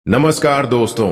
नमस्कार दोस्तों,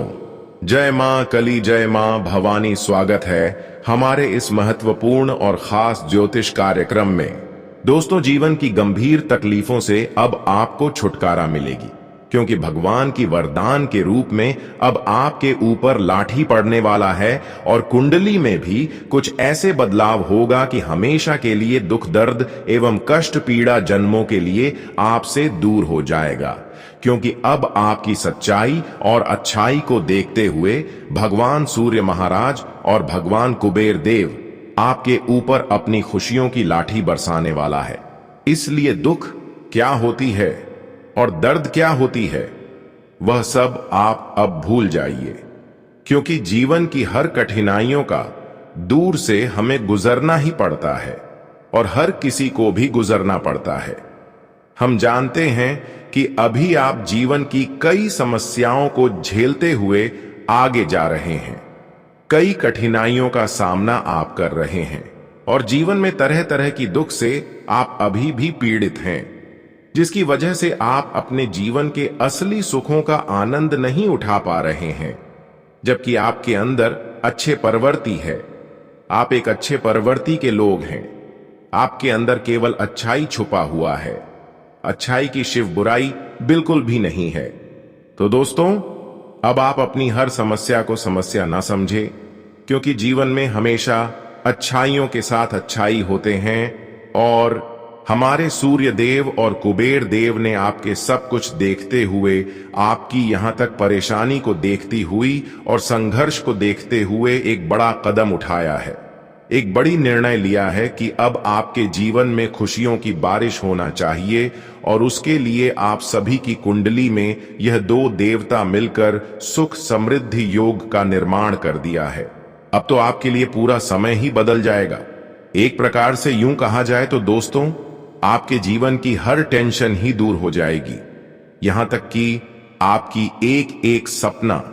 जय मां कली जय मां भवानी। स्वागत है हमारे इस महत्वपूर्ण और खास ज्योतिष कार्यक्रम में। दोस्तों, जीवन की गंभीर तकलीफों से अब आपको छुटकारा मिलेगी, क्योंकि भगवान की वरदान के रूप में अब आपके ऊपर लाठी पड़ने वाला है और कुंडली में भी कुछ ऐसे बदलाव होगा कि हमेशा के लिए दुख दर्द एवं कष्ट पीड़ा जन्मों के लिए आपसे दूर हो जाएगा। क्योंकि अब आपकी सच्चाई और अच्छाई को देखते हुए भगवान सूर्य महाराज और भगवान कुबेर देव आपके ऊपर अपनी खुशियों की लाठी बरसाने वाला है। इसलिए दुख क्या होती है और दर्द क्या होती है, वह सब आप अब भूल जाइए, क्योंकि जीवन की हर कठिनाइयों का दूर से हमें गुजरना ही पड़ता है और हर किसी को भी गुजरना पड़ता है। हम जानते हैं कि अभी आप जीवन की कई समस्याओं को झेलते हुए आगे जा रहे हैं, कई कठिनाइयों का सामना आप कर रहे हैं और जीवन में तरह तरह की दुख से आप अभी भी पीड़ित हैं, जिसकी वजह से आप अपने जीवन के असली सुखों का आनंद नहीं उठा पा रहे हैं। जबकि आपके अंदर अच्छे प्रवृत्ति है, आप एक अच्छे प्रवृत्ति के लोग हैं। आपके अंदर केवल अच्छाई छुपा हुआ है, अच्छाई की शिव बुराई बिल्कुल भी नहीं है। तो दोस्तों, अब आप अपनी हर समस्या को समस्या ना समझे, क्योंकि जीवन में हमेशा अच्छाइयों के साथ अच्छाई होते हैं और हमारे सूर्य देव और कुबेर देव ने आपके सब कुछ देखते हुए, आपकी यहां तक परेशानी को देखती हुई और संघर्ष को देखते हुए एक बड़ा कदम उठाया है, एक बड़ी निर्णय लिया है कि अब आपके जीवन में खुशियों की बारिश होना चाहिए। और उसके लिए आप सभी की कुंडली में यह दो देवता मिलकर सुख समृद्धि योग का निर्माण कर दिया है। अब तो आपके लिए पूरा समय ही बदल जाएगा। एक प्रकार से यूं कहा जाए तो दोस्तों, आपके जीवन की हर टेंशन ही दूर हो जाएगी, यहां तक कि आपकी एक एक सपना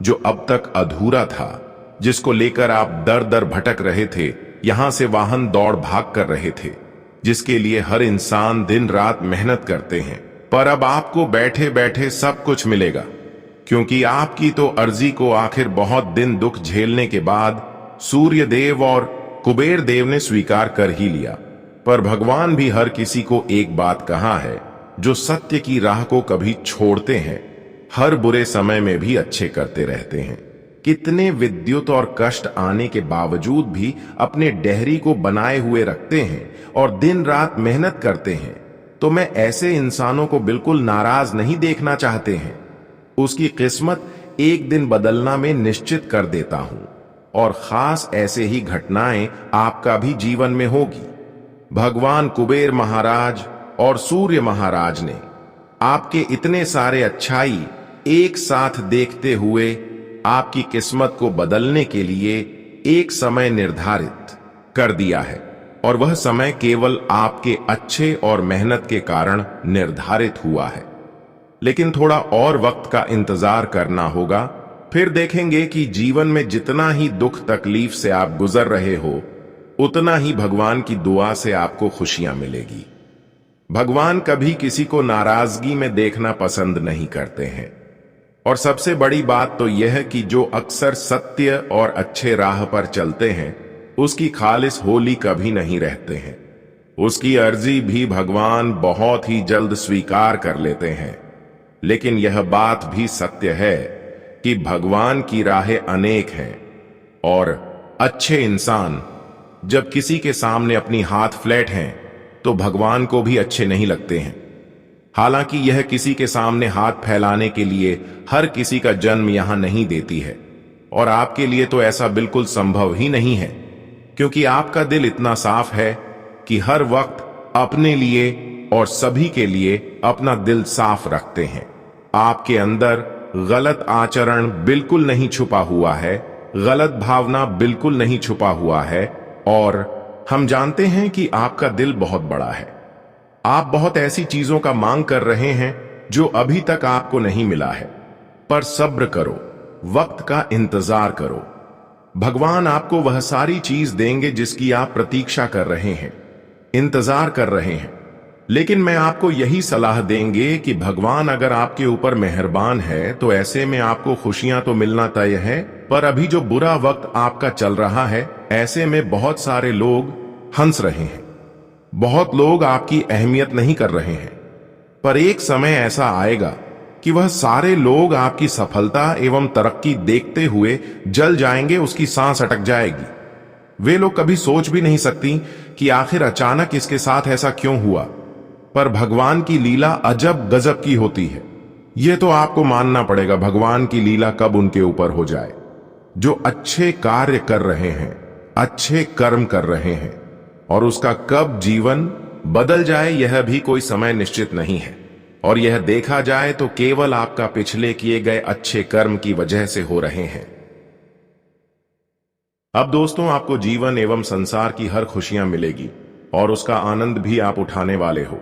जो अब तक अधूरा था, जिसको लेकर आप दर दर भटक रहे थे, यहां से वाहन दौड़ भाग कर रहे थे, जिसके लिए हर इंसान दिन रात मेहनत करते हैं, पर अब आपको बैठे बैठे सब कुछ मिलेगा, क्योंकि आपकी तो अर्जी को आखिर बहुत दिन दुख झेलने के बाद सूर्य देव और कुबेर देव ने स्वीकार कर ही लिया। पर भगवान भी हर किसी को एक बात कहा है, जो सत्य की राह को कभी छोड़ते हैं, हर बुरे समय में भी अच्छे करते रहते हैं। कितने विद्युत और कष्ट आने के बावजूद भी अपने डेहरी को बनाए हुए रखते हैं और दिन रात मेहनत करते हैं। तो मैं ऐसे इंसानों को बिल्कुल नाराज नहीं देखना चाहते हैं। उसकी किस्मत एक दिन बदलना में निश्चित कर देता हूं और खास ऐसे ही घटनाएं आपका भी जीवन में होगी। भगवान कुबेर महाराज और सूर्य महाराज ने आपके इतने सारे अच्छाई एक साथ देखते हुए आपकी किस्मत को बदलने के लिए एक समय निर्धारित कर दिया है, और वह समय केवल आपके अच्छे और मेहनत के कारण निर्धारित हुआ है। लेकिन थोड़ा और वक्त का इंतजार करना होगा, फिर देखेंगे कि जीवन में जितना ही दुख तकलीफ से आप गुजर रहे हो, उतना ही भगवान की दुआ से आपको खुशियां मिलेगी। भगवान कभी किसी को नाराजगी में देखना पसंद नहीं करते हैं, और सबसे बड़ी बात तो यह है कि जो अक्सर सत्य और अच्छे राह पर चलते हैं, उसकी खालिस होली कभी नहीं रहते हैं। उसकी अर्जी भी भगवान बहुत ही जल्द स्वीकार कर लेते हैं। लेकिन यह बात भी सत्य है कि भगवान की राहें अनेक हैं, और अच्छे इंसान जब किसी के सामने अपनी हाथ फ्लैट हैं, तो भगवान को भी अच्छे नहीं लगते हैं। हालांकि यह किसी के सामने हाथ फैलाने के लिए हर किसी का जन्म यहां नहीं देती है, और आपके लिए तो ऐसा बिल्कुल संभव ही नहीं है, क्योंकि आपका दिल इतना साफ है कि हर वक्त अपने लिए और सभी के लिए अपना दिल साफ रखते हैं। आपके अंदर गलत आचरण बिल्कुल नहीं छुपा हुआ है, गलत भावना बिल्कुल नहीं छुपा हुआ है, और हम जानते हैं कि आपका दिल बहुत बड़ा है। आप बहुत ऐसी चीजों का मांग कर रहे हैं जो अभी तक आपको नहीं मिला है, पर सब्र करो, वक्त का इंतजार करो। भगवान आपको वह सारी चीज देंगे जिसकी आप प्रतीक्षा कर रहे हैं, इंतजार कर रहे हैं। लेकिन मैं आपको यही सलाह देंगे कि भगवान अगर आपके ऊपर मेहरबान है तो ऐसे में आपको खुशियां तो मिलना तय है, पर अभी जो बुरा वक्त आपका चल रहा है, ऐसे में बहुत सारे लोग हंस रहे हैं, बहुत लोग आपकी अहमियत नहीं कर रहे हैं। पर एक समय ऐसा आएगा कि वह सारे लोग आपकी सफलता एवं तरक्की देखते हुए जल जाएंगे, उसकी सांस अटक जाएगी। वे लोग कभी सोच भी नहीं सकती कि आखिर अचानक इसके साथ ऐसा क्यों हुआ। पर भगवान की लीला अजब गजब की होती है। यह तो आपको मानना पड़ेगा, भगवान की लीला कब उनके ऊपर हो जाए जो अच्छे कार्य कर रहे हैं, अच्छे कर्म कर रहे हैं, और उसका कब जीवन बदल जाए यह भी कोई समय निश्चित नहीं है। और यह देखा जाए तो केवल आपका पिछले किए गए अच्छे कर्म की वजह से हो रहे हैं। अब दोस्तों, आपको जीवन एवं संसार की हर खुशियां मिलेगी और उसका आनंद भी आप उठाने वाले हो।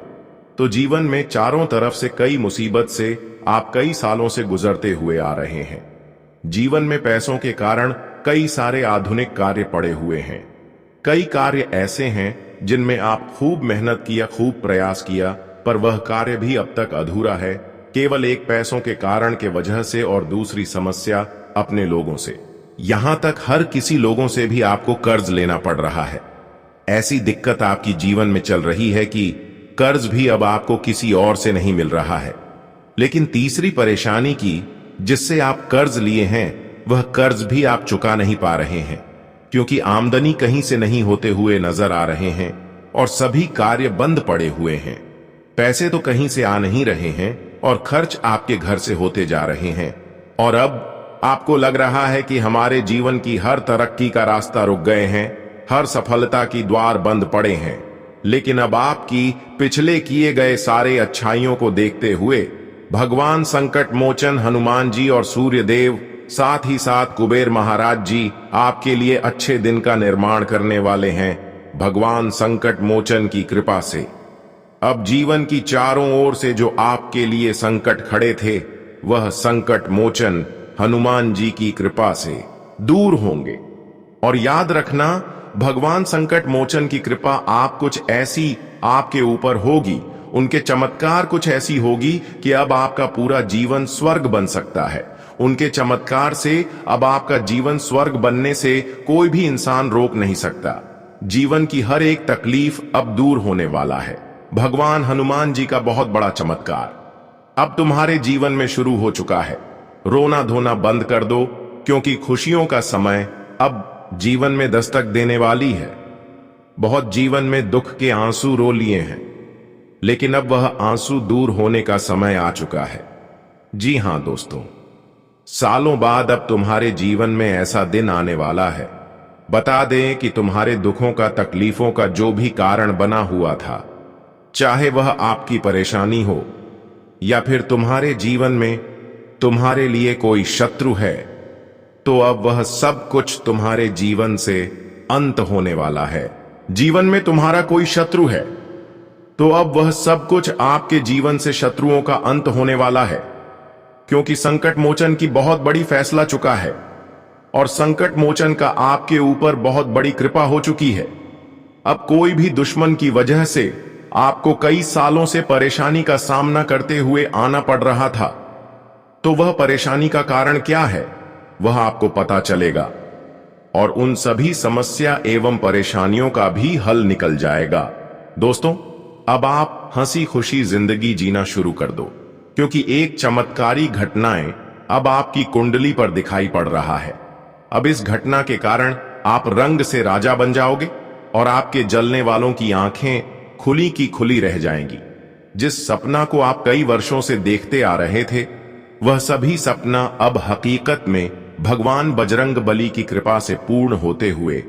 तो जीवन में चारों तरफ से कई मुसीबत से आप कई सालों से गुजरते हुए आ रहे हैं। जीवन में पैसों के कारण कई सारे आधुनिक कार्य पड़े हुए हैं। कई कार्य ऐसे हैं जिनमें आप खूब मेहनत किया, खूब प्रयास किया, पर वह कार्य भी अब तक अधूरा है, केवल एक पैसों के कारण के वजह से और दूसरी समस्या अपने लोगों से। यहां तक हर किसी लोगों से भी आपको कर्ज लेना पड़ रहा है। ऐसी दिक्कत आपकी जीवन में चल रही है कि कर्ज भी अब आपको किसी और से नहीं मिल रहा है। लेकिन तीसरी परेशानी की जिससे आप कर्ज लिए हैं, वह कर्ज भी आप चुका नहीं पा रहे हैं, क्योंकि आमदनी कहीं से नहीं होते हुए नजर आ रहे हैं और सभी कार्य बंद पड़े हुए हैं। पैसे तो कहीं से आ नहीं रहे हैं और खर्च आपके घर से होते जा रहे हैं। और अब आपको लग रहा है कि हमारे जीवन की हर तरक्की का रास्ता रुक गए हैं, हर सफलता की द्वार बंद पड़े हैं। लेकिन अब आपकी पिछले किए गए सारे अच्छाइयों को देखते हुए भगवान संकट मोचन हनुमान जी और सूर्य देव, साथ ही साथ कुबेर महाराज जी आपके लिए अच्छे दिन का निर्माण करने वाले हैं। भगवान संकट मोचन की कृपा से अब जीवन की चारों ओर से जो आपके लिए संकट खड़े थे, वह संकट मोचन हनुमान जी की कृपा से दूर होंगे। और याद रखना, भगवान संकट मोचन की कृपा आप कुछ ऐसी आपके ऊपर होगी, उनके चमत्कार कुछ ऐसी होगी कि अब आपका पूरा जीवन स्वर्ग बन सकता है। उनके चमत्कार से अब आपका जीवन स्वर्ग बनने से कोई भी इंसान रोक नहीं सकता। जीवन की हर एक तकलीफ अब दूर होने वाला है। भगवान हनुमान जी का बहुत बड़ा चमत्कार अब तुम्हारे जीवन में शुरू हो चुका है। रोना धोना बंद कर दो, क्योंकि खुशियों का समय अब जीवन में दस्तक देने वाली है। बहुत जीवन में दुख के आंसू रो लिए हैं, लेकिन अब वह आंसू दूर होने का समय आ चुका है। जी हां दोस्तों, सालों बाद अब तुम्हारे जीवन में ऐसा दिन आने वाला है। बता दें कि तुम्हारे दुखों का, तकलीफों का जो भी कारण बना हुआ था, चाहे वह आपकी परेशानी हो या फिर तुम्हारे जीवन में तुम्हारे लिए कोई शत्रु है, तो अब वह सब कुछ तुम्हारे जीवन से अंत होने वाला है। जीवन में तुम्हारा कोई शत्रु है, तो अब वह सब कुछ आपके जीवन से शत्रुओं का अंत होने वाला है, क्योंकि संकट मोचन की बहुत बड़ी फैसला चुका है और संकट मोचन का आपके ऊपर बहुत बड़ी कृपा हो चुकी है। अब कोई भी दुश्मन की वजह से आपको कई सालों से परेशानी का सामना करते हुए आना पड़ रहा था, तो वह परेशानी का कारण क्या है, वह आपको पता चलेगा और उन सभी समस्या एवं परेशानियों का भी हल निकल जाएगा। दोस्तों, अब आप हंसी खुशी जिंदगी जीना शुरू कर दो, क्योंकि एक चमत्कारी घटनाएं अब आपकी कुंडली पर दिखाई पड़ रहा है। अब इस घटना के कारण आप रंग से राजा बन जाओगे और आपके जलने वालों की आंखें खुली की खुली रह जाएंगी। जिस सपना को आप कई वर्षों से देखते आ रहे थे, वह सभी सपना अब हकीकत में भगवान बजरंग बली की कृपा से पूर्ण होते हुए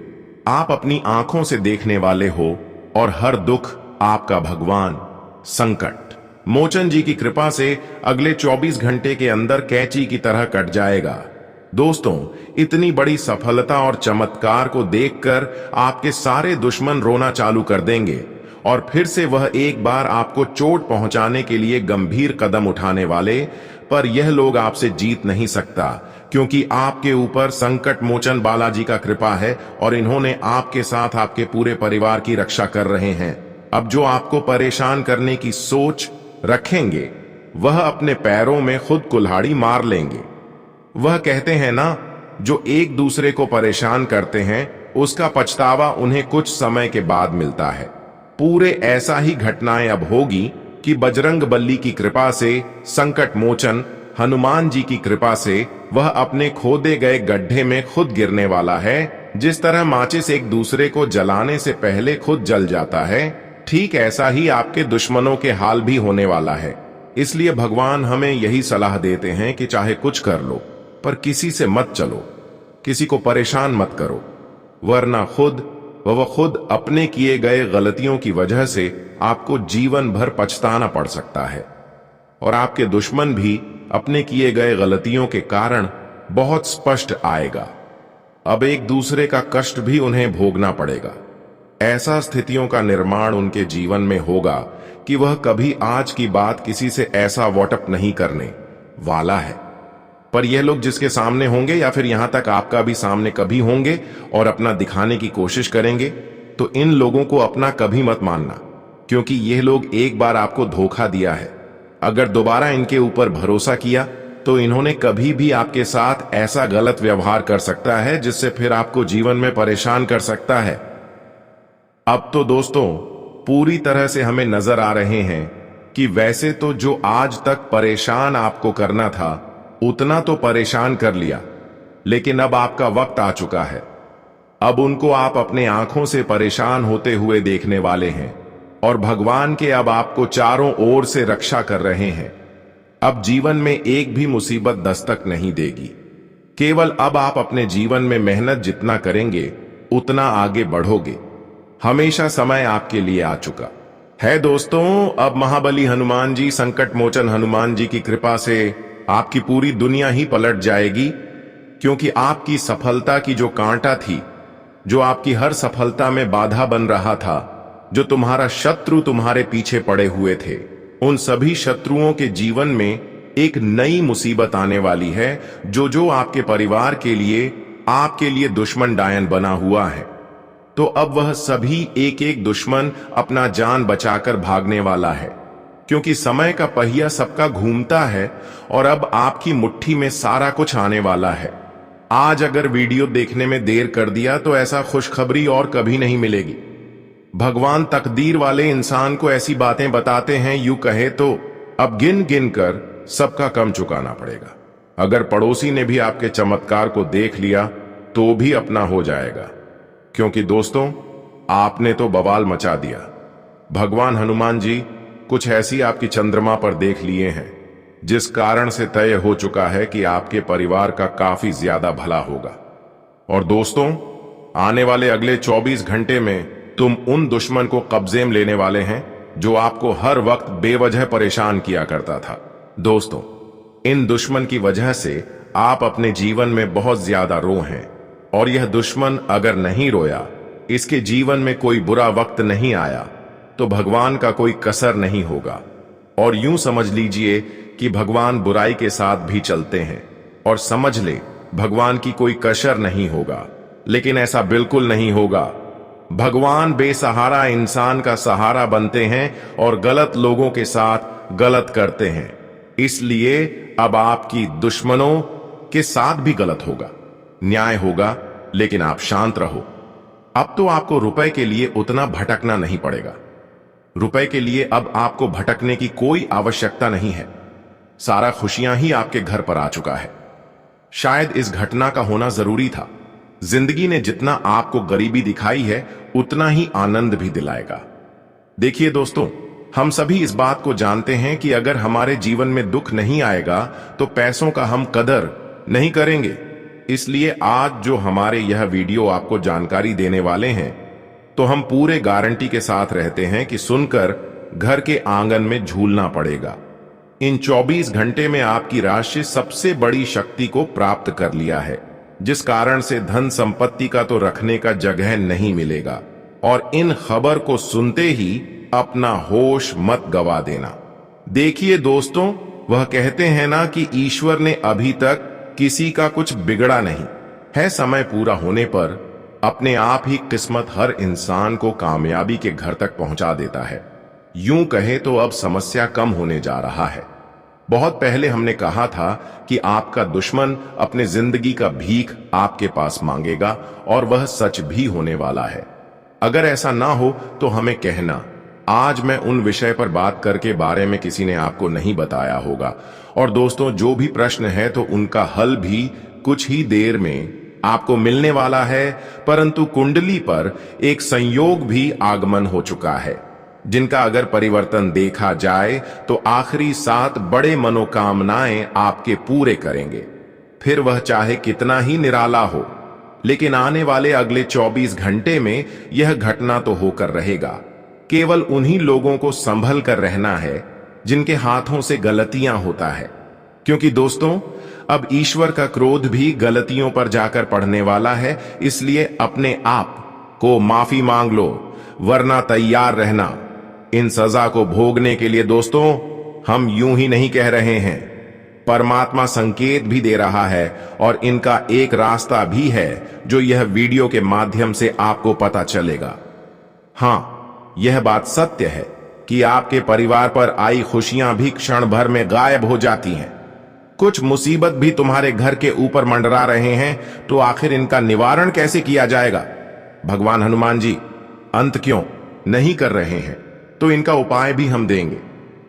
आप अपनी आंखों से देखने वाले हो और हर दुख आपका भगवान संकट मोचन जी की कृपा से अगले 24 घंटे के अंदर कैंची की तरह कट जाएगा। दोस्तों, इतनी बड़ी सफलता और चमत्कार को देखकर आपके सारे दुश्मन रोना चालू कर देंगे और फिर से वह एक बार आपको चोट पहुंचाने के लिए गंभीर कदम उठाने वाले, पर यह लोग आपसे जीत नहीं सकता, क्योंकि आपके ऊपर संकट मोचन बालाजी का कृपा है और इन्होंने आपके साथ आपके पूरे परिवार की रक्षा कर रहे हैं। अब जो आपको परेशान करने की सोच रखेंगे वह अपने पैरों में खुद कुल्हाड़ी मार लेंगे। वह कहते हैं ना, जो एक दूसरे को परेशान करते हैं उसका पछतावा उन्हें कुछ समय के बाद मिलता है। पूरे ऐसा ही घटनाएं अब होगी कि बजरंग बली की कृपा से, संकट मोचन हनुमान जी की कृपा से वह अपने खोदे गए गड्ढे में खुद गिरने वाला है। जिस तरह माचिस एक दूसरे को जलाने से पहले खुद जल जाता है, ठीक ऐसा ही आपके दुश्मनों के हाल भी होने वाला है। इसलिए भगवान हमें यही सलाह देते हैं कि चाहे कुछ कर लो, पर किसी से मत चलो, किसी को परेशान मत करो, वरना खुद अपने किए गए गलतियों की वजह से आपको जीवन भर पछताना पड़ सकता है। और आपके दुश्मन भी अपने किए गए गलतियों के कारण बहुत स्पष्ट आएगा। अब एक दूसरे का कष्ट भी उन्हें भोगना पड़ेगा। ऐसा स्थितियों का निर्माण उनके जीवन में होगा कि वह कभी आज की बात किसी से ऐसा व्हाटअप नहीं करने वाला है। पर यह लोग जिसके सामने होंगे या फिर यहां तक आपका भी सामने कभी होंगे और अपना दिखाने की कोशिश करेंगे, तो इन लोगों को अपना कभी मत मानना, क्योंकि यह लोग एक बार आपको धोखा दिया है। अगर दोबारा इनके ऊपर भरोसा किया तो इन्होंने कभी भी आपके साथ ऐसा गलत व्यवहार कर सकता है जिससे फिर आपको जीवन में परेशान कर सकता है। अब तो दोस्तों पूरी तरह से हमें नजर आ रहे हैं कि वैसे तो जो आज तक परेशान आपको करना था उतना तो परेशान कर लिया, लेकिन अब आपका वक्त आ चुका है। अब उनको आप अपने आंखों से परेशान होते हुए देखने वाले हैं और भगवान के अब आपको चारों ओर से रक्षा कर रहे हैं। अब जीवन में एक भी मुसीबत दस्तक नहीं देगी। केवल अब आप अपने जीवन में मेहनत जितना करेंगे उतना आगे बढ़ोगे। हमेशा समय आपके लिए आ चुका है दोस्तों। अब महाबली हनुमान जी, संकट मोचन हनुमान जी की कृपा से आपकी पूरी दुनिया ही पलट जाएगी, क्योंकि आपकी सफलता की जो कांटा थी, जो आपकी हर सफलता में बाधा बन रहा था, जो तुम्हारा शत्रु तुम्हारे पीछे पड़े हुए थे, उन सभी शत्रुओं के जीवन में एक नई मुसीबत आने वाली है। जो आपके परिवार के लिए, आपके लिए दुश्मन डायन बना हुआ है, तो अब वह सभी एक एक दुश्मन अपना जान बचाकर भागने वाला है, क्योंकि समय का पहिया सबका घूमता है और अब आपकी मुट्ठी में सारा कुछ आने वाला है। आज अगर वीडियो देखने में देर कर दिया तो ऐसा खुशखबरी और कभी नहीं मिलेगी। भगवान तकदीर वाले इंसान को ऐसी बातें बताते हैं, यूं कहे तो अब गिन गिन कर सबका कम चुकाना पड़ेगा। अगर पड़ोसी ने भी आपके चमत्कार को देख लिया तो भी अपना हो जाएगा, क्योंकि दोस्तों आपने तो बवाल मचा दिया। भगवान हनुमान जी कुछ ऐसी आपकी चंद्रमा पर देख लिए हैं जिस कारण से तय हो चुका है कि आपके परिवार का काफी ज्यादा भला होगा। और दोस्तों आने वाले अगले 24 घंटे में तुम उन दुश्मन को कब्जे में लेने वाले हैं जो आपको हर वक्त बेवजह परेशान किया करता था। दोस्तों इन दुश्मन की वजह से आप अपने जीवन में बहुत ज्यादा रो हैं, और यह दुश्मन अगर नहीं रोया, इसके जीवन में कोई बुरा वक्त नहीं आया, तो भगवान का कोई कसर नहीं होगा। और यूं समझ लीजिए कि भगवान बुराई के साथ भी चलते हैं, और समझ ले भगवान की कोई कसर नहीं होगा। लेकिन ऐसा बिल्कुल नहीं होगा। भगवान बेसहारा इंसान का सहारा बनते हैं और गलत लोगों के साथ गलत करते हैं। इसलिए अब आपकी दुश्मनों के साथ भी गलत होगा, न्याय होगा, लेकिन आप शांत रहो। अब तो आपको रुपए के लिए उतना भटकना नहीं पड़ेगा। रुपए के लिए अब आपको भटकने की कोई आवश्यकता नहीं है। सारा खुशियां ही आपके घर पर आ चुका है। शायद इस घटना का होना जरूरी था। जिंदगी ने जितना आपको गरीबी दिखाई है उतना ही आनंद भी दिलाएगा। देखिए दोस्तों, हम सभी इस बात को जानते हैं कि अगर हमारे जीवन में दुख नहीं आएगा तो पैसों का हम कदर नहीं करेंगे। इसलिए आज जो हमारे यह वीडियो आपको जानकारी देने वाले हैं, तो हम पूरे गारंटी के साथ रहते हैं कि सुनकर घर के आंगन में झूलना पड़ेगा। इन 24 घंटे में आपकी राशि सबसे बड़ी शक्ति को प्राप्त कर लिया है, जिस कारण से धन संपत्ति का तो रखने का जगह नहीं मिलेगा। और इन खबर को सुनते ही अपना होश मत गवा देना। देखिए दोस्तों, वह कहते हैं ना कि ईश्वर ने अभी तक किसी का कुछ बिगड़ा नहीं है। समय पूरा होने पर अपने आप ही किस्मत हर इंसान को कामयाबी के घर तक पहुंचा देता है। यूं कहे तो अब समस्या कम होने जा रहा है। बहुत पहले हमने कहा था कि आपका दुश्मन अपने जिंदगी का भीख आपके पास मांगेगा और वह सच भी होने वाला है। अगर ऐसा ना हो तो हमें कहना। आज मैं उन विषय पर बात करके बारे में किसी ने आपको नहीं बताया होगा। और दोस्तों, जो भी प्रश्न है तो उनका हल भी कुछ ही देर में आपको मिलने वाला है। परंतु कुंडली पर एक संयोग भी आगमन हो चुका है, जिनका अगर परिवर्तन देखा जाए तो आखिरी 7 बड़े मनोकामनाएं आपके पूरे करेंगे। फिर वह चाहे कितना ही निराला हो, लेकिन आने वाले अगले 24 घंटे में यह घटना तो होकर रहेगा। केवल उन्हीं लोगों को संभल कर रहना है जिनके हाथों से गलतियां होता है, क्योंकि दोस्तों अब ईश्वर का क्रोध भी गलतियों पर जाकर पड़ने वाला है। इसलिए अपने आप को माफी मांग लो, वरना तैयार रहना इन सजा को भोगने के लिए। दोस्तों, हम यूं ही नहीं कह रहे हैं, परमात्मा संकेत भी दे रहा है और इनका एक रास्ता भी है जो यह वीडियो के माध्यम से आपको पता चलेगा। हां, यह बात सत्य है कि आपके परिवार पर आई खुशियां भी क्षण भर में गायब हो जाती हैं। कुछ मुसीबत भी तुम्हारे घर के ऊपर मंडरा रहे हैं, तो आखिर इनका निवारण कैसे किया जाएगा? भगवान हनुमान जी अंत क्यों नहीं कर रहे हैं, तो इनका उपाय भी हम देंगे।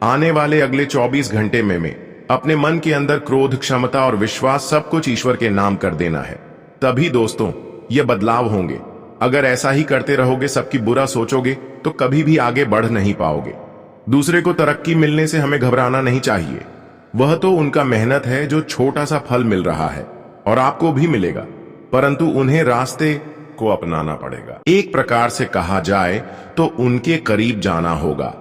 आने वाले अगले 24 घंटे में अपने मन के अंदर क्रोध, क्षमता और विश्वास सब कुछ ईश्वर के नाम कर देना है। तभी दोस्तों ये बदलाव होंगे। अगर ऐसा ही करते रहोगे, सबकी बुरा सोचोगे, तो कभी भी आगे बढ़ नहीं पाओगे। दूसरे को तरक्की मिलने से हमें घबराना नहीं चाहिए। वह तो उनका मेहनत है जो छोटा सा फल मिल रहा है, और आपको भी मिलेगा, परंतु उन्हें रास्ते को अपनाना पड़ेगा। एक प्रकार से कहा जाए तो उनके करीब जाना होगा।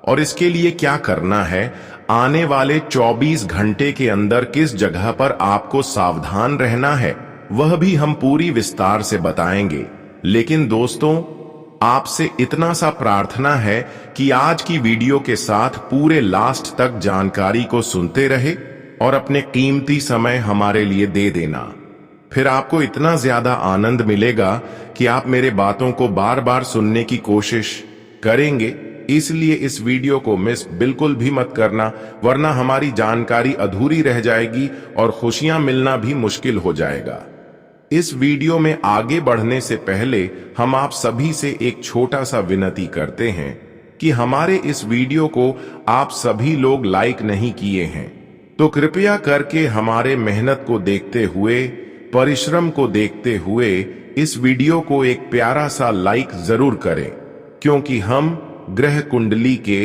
और इसके लिए क्या करना है, आने वाले 24 घंटे के अंदर किस जगह पर आपको सावधान रहना है, वह भी हम पूरी विस्तार से बताएंगे। लेकिन दोस्तों, आपसे इतना सा प्रार्थना है कि आज की वीडियो के साथ पूरे लास्ट तक जानकारी को सुनते रहे और अपने कीमती समय हमारे लिए दे देना। फिर आपको इतना ज्यादा आनंद मिलेगा कि आप मेरे बातों को बार बार सुनने की कोशिश करेंगे। इसलिए इस वीडियो को मिस बिल्कुल भी मत करना, वरना हमारी जानकारी अधूरी रह जाएगी और खुशियां मिलना भी मुश्किल हो जाएगा। इस वीडियो में आगे बढ़ने से पहले हम आप सभी से एक छोटा सा विनती करते हैं कि हमारे इस वीडियो को आप सभी लोग लाइक नहीं किए हैं, तो कृपया करके हमारे मेहनत को देखते हुए, परिश्रम को देखते हुए इस वीडियो को एक प्यारा सा लाइक जरूर करें, क्योंकि हम ग्रह कुंडली के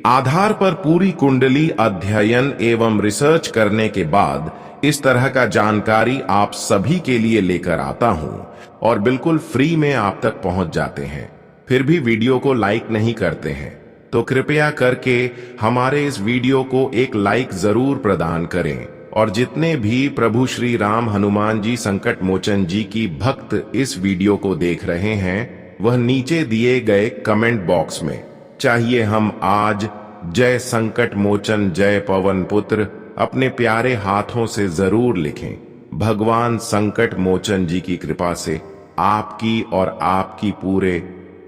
आधार पर पूरी कुंडली अध्ययन एवं रिसर्च करने के बाद इस तरह का जानकारी आप सभी के लिए लेकर आता हूं और बिल्कुल फ्री में आप तक पहुंच जाते हैं। फिर भी वीडियो को लाइक नहीं करते हैं, तो कृपया करके हमारे इस वीडियो को एक लाइक जरूर प्रदान करें। और जितने भी प्रभु श्री राम हनुमान जी संकट मोचन जी की भक्त इस वीडियो को देख रहे हैं, वह नीचे दिए गए कमेंट बॉक्स में चाहिए हम आज जय संकट मोचन जय पवन पुत्र अपने प्यारे हाथों से जरूर लिखें। भगवान संकट मोचन जी की कृपा से आपकी और आपकी पूरे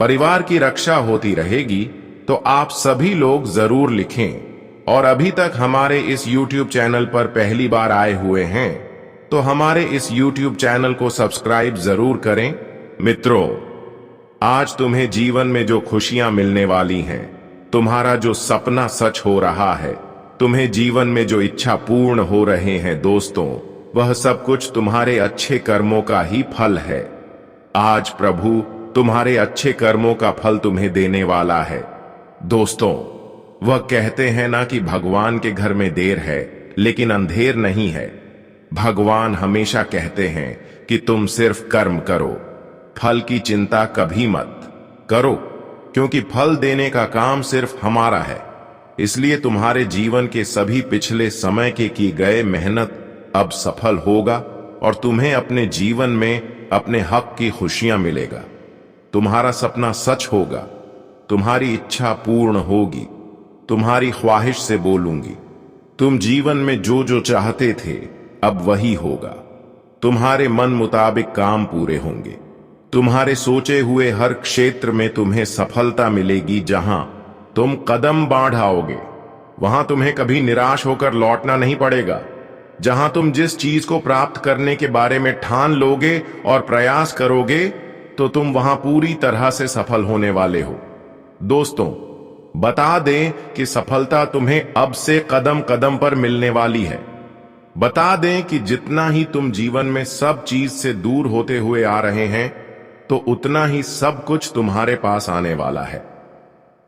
परिवार की रक्षा होती रहेगी, तो आप सभी लोग जरूर लिखें। और अभी तक हमारे इस YouTube चैनल पर पहली बार आए हुए हैं, तो हमारे इस YouTube चैनल को सब्सक्राइब जरूर करें। मित्रों, आज तुम्हें जीवन में जो खुशियां मिलने वाली हैं, तुम्हारा जो सपना सच हो रहा है, तुम्हें जीवन में जो इच्छा पूर्ण हो रहे हैं दोस्तों, वह सब कुछ तुम्हारे अच्छे कर्मों का ही फल है। आज प्रभु तुम्हारे अच्छे कर्मों का फल तुम्हें देने वाला है। दोस्तों, वह कहते हैं ना कि भगवान के घर में देर है लेकिन अंधेर नहीं है। भगवान हमेशा कहते हैं कि तुम सिर्फ कर्म करो, फल की चिंता कभी मत करो, क्योंकि फल देने का काम सिर्फ हमारा है। इसलिए तुम्हारे जीवन के सभी पिछले समय के की गए मेहनत अब सफल होगा और तुम्हें अपने जीवन में अपने हक की खुशियां मिलेगा। तुम्हारा सपना सच होगा, तुम्हारी इच्छा पूर्ण होगी, तुम्हारी ख्वाहिश से बोलूंगी। तुम जीवन में जो जो चाहते थे अब वही होगा। तुम्हारे मन मुताबिक काम पूरे होंगे, तुम्हारे सोचे हुए हर क्षेत्र में तुम्हें सफलता मिलेगी। जहां तुम कदम बढ़ाओगे वहां तुम्हें कभी निराश होकर लौटना नहीं पड़ेगा। जहां तुम जिस चीज को प्राप्त करने के बारे में ठान लोगे और प्रयास करोगे तो तुम वहां पूरी तरह से सफल होने वाले हो। दोस्तों, बता दें कि सफलता तुम्हें अब से कदम कदम पर मिलने वाली है। बता दें कि जितना ही तुम जीवन में सब चीज से दूर होते हुए आ रहे हैं तो उतना ही सब कुछ तुम्हारे पास आने वाला है।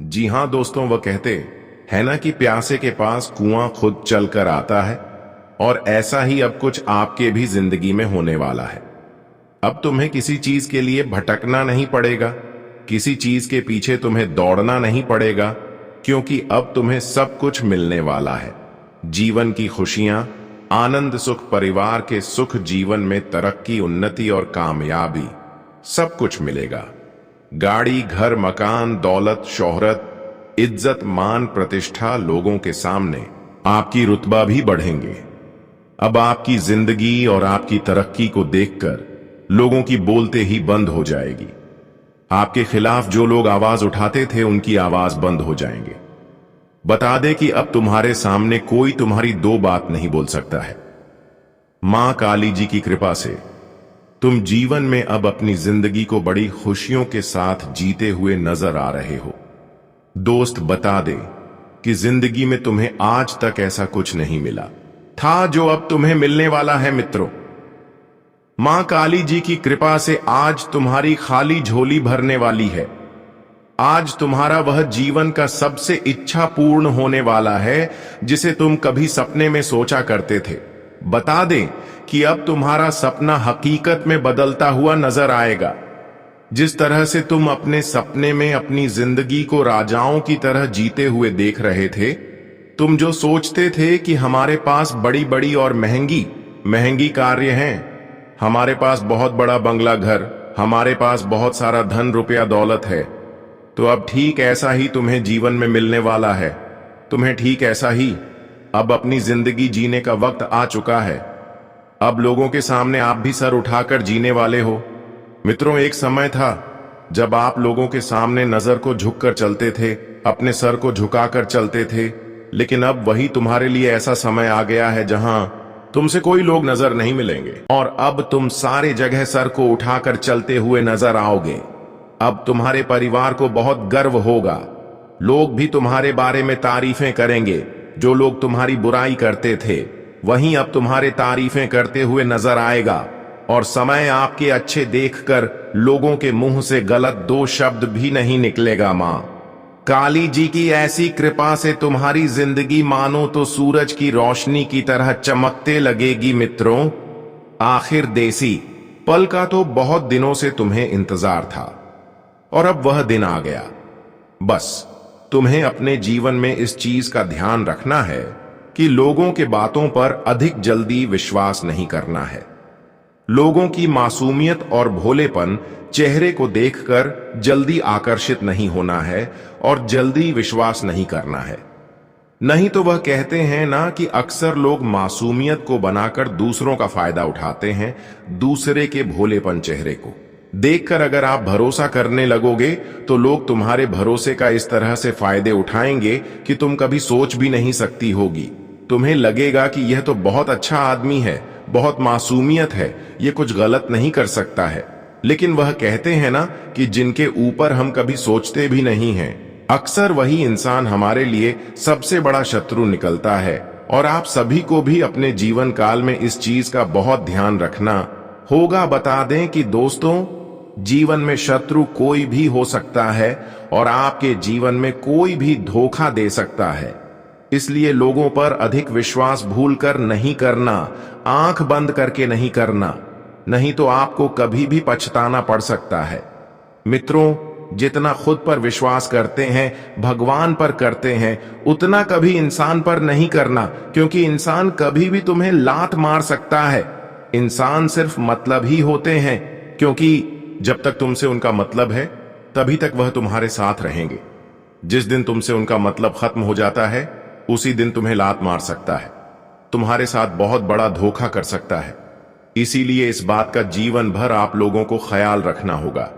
जी हां दोस्तों, वह कहते हैं ना कि प्यासे के पास कुआं खुद चलकर आता है, और ऐसा ही अब कुछ आपके भी जिंदगी में होने वाला है। अब तुम्हें किसी चीज के लिए भटकना नहीं पड़ेगा, किसी चीज के पीछे तुम्हें दौड़ना नहीं पड़ेगा, क्योंकि अब तुम्हें सब कुछ मिलने वाला है। जीवन की खुशियां, आनंद, सुख, परिवार के सुख, जीवन में तरक्की, उन्नति और कामयाबी, सब कुछ मिलेगा। गाड़ी, घर, मकान, दौलत, शोहरत, इज्जत, मान, प्रतिष्ठा, लोगों के सामने आपकी रुतबा भी बढ़ेंगे। अब आपकी जिंदगी और आपकी तरक्की को देखकर लोगों की बोलते ही बंद हो जाएगी। आपके खिलाफ जो लोग आवाज उठाते थे उनकी आवाज बंद हो जाएंगे। बता दे कि अब तुम्हारे सामने कोई तुम्हारी दो बात नहीं बोल सकता है। मां काली जी की कृपा से तुम जीवन में अब अपनी जिंदगी को बड़ी खुशियों के साथ जीते हुए नजर आ रहे हो। दोस्त, बता दे कि जिंदगी में तुम्हें आज तक ऐसा कुछ नहीं मिला था जो अब तुम्हें मिलने वाला है। मित्रों, मां काली जी की कृपा से आज तुम्हारी खाली झोली भरने वाली है। आज तुम्हारा वह जीवन का सबसे इच्छा पूर्ण होने वाला है जिसे तुम कभी सपने में सोचा करते थे। बता दें कि अब तुम्हारा सपना हकीकत में बदलता हुआ नजर आएगा। जिस तरह से तुम अपने सपने में अपनी जिंदगी को राजाओं की तरह जीते हुए देख रहे थे, तुम जो सोचते थे कि हमारे पास बड़ी बड़ी और महंगी महंगी कार्य हैं, हमारे पास बहुत बड़ा बंगला घर, हमारे पास बहुत सारा धन, रुपया, दौलत है, तो अब ठीक ऐसा ही तुम्हें जीवन में मिलने वाला है। तुम्हें ठीक ऐसा ही अब अपनी जिंदगी जीने का वक्त आ चुका है। अब लोगों के सामने आप भी सर उठाकर जीने वाले हो। मित्रों, एक समय था जब आप लोगों के सामने नजर को झुककर चलते थे, अपने सर को झुकाकर चलते थे, लेकिन अब वही तुम्हारे लिए ऐसा समय आ गया है जहां तुमसे कोई लोग नजर नहीं मिलेंगे और अब तुम सारे जगह सर को उठाकर चलते हुए नजर आओगे। अब तुम्हारे परिवार को बहुत गर्व होगा। लोग भी तुम्हारे बारे में तारीफें करेंगे। जो लोग तुम्हारी बुराई करते थे वहीं अब तुम्हारे तारीफें करते हुए नजर आएगा, और समय आपके अच्छे देखकर लोगों के मुंह से गलत दो शब्द भी नहीं निकलेगा। मां काली जी की ऐसी कृपा से तुम्हारी जिंदगी मानो तो सूरज की रोशनी की तरह चमकते लगेगी। मित्रों, आखिर देसी पल का तो बहुत दिनों से तुम्हें इंतजार था और अब वह दिन आ गया। बस तुम्हें अपने जीवन में इस चीज का ध्यान रखना है कि लोगों के बातों पर अधिक जल्दी विश्वास नहीं करना है। लोगों की मासूमियत और भोलेपन चेहरे को देखकर जल्दी आकर्षित नहीं होना है और जल्दी विश्वास नहीं करना है। नहीं तो वह कहते हैं ना कि अक्सर लोग मासूमियत को बनाकर दूसरों का फायदा उठाते हैं। दूसरे के भोलेपन चेहरे को देखकर अगर आप भरोसा करने लगोगे तो लोग तुम्हारे भरोसे का इस तरह से फायदे उठाएंगे कि तुम कभी सोच भी नहीं सकती होगी। तुम्हें लगेगा कि यह तो बहुत अच्छा आदमी है, बहुत मासूमियत है, ये कुछ गलत नहीं कर सकता है। लेकिन वह कहते हैं ना कि जिनके ऊपर हम कभी सोचते भी नहीं हैं, अक्सर वही इंसान हमारे लिए सबसे बड़ा शत्रु निकलता है। और आप सभी को भी अपने जीवन काल में इस चीज का बहुत ध्यान रखना होगा। बता दें कि दोस्तों, जीवन में शत्रु कोई भी हो सकता है और आपके जीवन में कोई भी धोखा दे सकता है। इसलिए लोगों पर अधिक विश्वास भूलकर नहीं करना, आंख बंद करके नहीं करना, नहीं तो आपको कभी भी पछताना पड़ सकता है। मित्रों, जितना खुद पर विश्वास करते हैं, भगवान पर करते हैं, उतना कभी इंसान पर नहीं करना, क्योंकि इंसान कभी भी तुम्हें लात मार सकता है। इंसान सिर्फ मतलब ही होते हैं, क्योंकि जब तक तुमसे उनका मतलब है तभी तक वह तुम्हारे साथ रहेंगे। जिस दिन तुमसे उनका मतलब खत्म हो जाता है उसी दिन तुम्हें लात मार सकता है, तुम्हारे साथ बहुत बड़ा धोखा कर सकता है। इसीलिए इस बात का जीवन भर आप लोगों को ख्याल रखना होगा,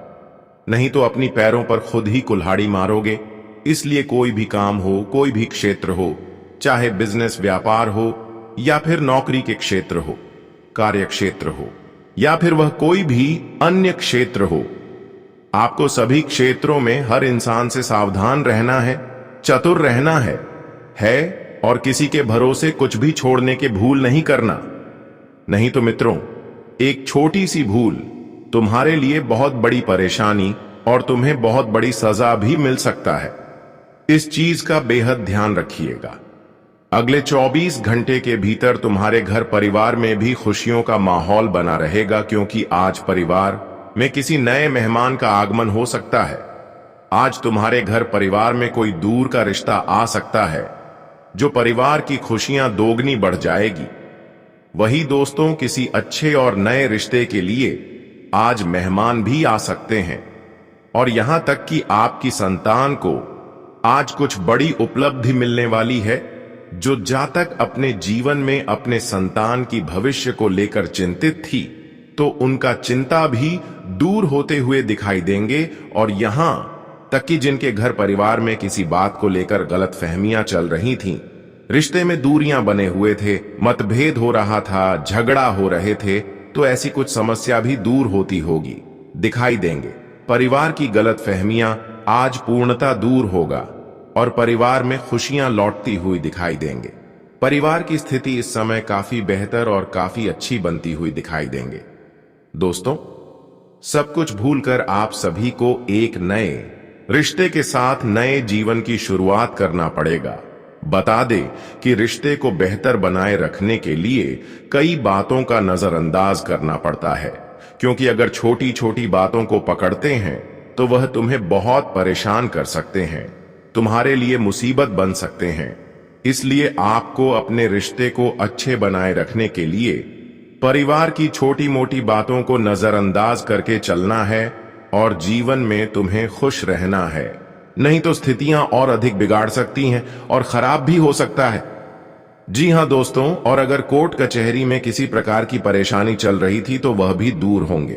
नहीं तो अपनी पैरों पर खुद ही कुल्हाड़ी मारोगे। इसलिए कोई भी काम हो, कोई भी क्षेत्र हो, चाहे बिजनेस व्यापार हो या फिर नौकरी के क्षेत्र हो, कार्य क्षेत्र हो या फिर वह कोई भी अन्य क्षेत्र हो, आपको सभी क्षेत्रों में हर इंसान से सावधान रहना है, चतुर रहना है और किसी के भरोसे कुछ भी छोड़ने के भूल नहीं करना। नहीं तो मित्रों, एक छोटी सी भूल तुम्हारे लिए बहुत बड़ी परेशानी और तुम्हें बहुत बड़ी सजा भी मिल सकता है। इस चीज का बेहद ध्यान रखिएगा। अगले 24 घंटे के भीतर तुम्हारे घर परिवार में भी खुशियों का माहौल बना रहेगा, क्योंकि आज परिवार में किसी नए मेहमान का आगमन हो सकता है। आज तुम्हारे घर परिवार में कोई दूर का रिश्ता आ सकता है, जो परिवार की खुशियां दोगुनी बढ़ जाएगी। वही दोस्तों, किसी अच्छे और नए रिश्ते के लिए आज मेहमान भी आ सकते हैं। और यहां तक कि आपकी संतान को आज कुछ बड़ी उपलब्धि मिलने वाली है। जो जातक अपने जीवन में अपने संतान की भविष्य को लेकर चिंतित थी, तो उनका चिंता भी दूर होते हुए दिखाई देंगे। और यहां तक कि जिनके घर परिवार में किसी बात को लेकर गलतफहमियां चल रही थीं, रिश्ते में दूरियां बने हुए थे, मतभेद हो रहा था, झगड़ा हो रहे थे, तो ऐसी कुछ समस्या भी दूर होती होगी, दिखाई देंगे। परिवार की गलतफहमियां आज पूर्णतः दूर होगा और परिवार में खुशियां लौटती हुई दिखाई देंगे। परिवार की स्थिति इस समय काफी बेहतर और काफी अच्छी बनती हुई दिखाई देंगे। दोस्तों, सब कुछ भूलकर आप सभी को एक नए रिश्ते के साथ नए जीवन की शुरुआत करना पड़ेगा। बता दे कि रिश्ते को बेहतर बनाए रखने के लिए कई बातों का नजरअंदाज करना पड़ता है, क्योंकि अगर छोटी छोटी बातों को पकड़ते हैं तो वह तुम्हें बहुत परेशान कर सकते हैं, तुम्हारे लिए मुसीबत बन सकते हैं। इसलिए आपको अपने रिश्ते को अच्छे बनाए रखने के लिए परिवार की छोटी मोटी बातों को नजरअंदाज करके चलना है और जीवन में तुम्हें खुश रहना है। नहीं तो स्थितियां और अधिक बिगाड़ सकती हैं और खराब भी हो सकता है। जी हां दोस्तों, और अगर कोर्ट कचहरी में किसी प्रकार की परेशानी चल रही थी तो वह भी दूर होंगे।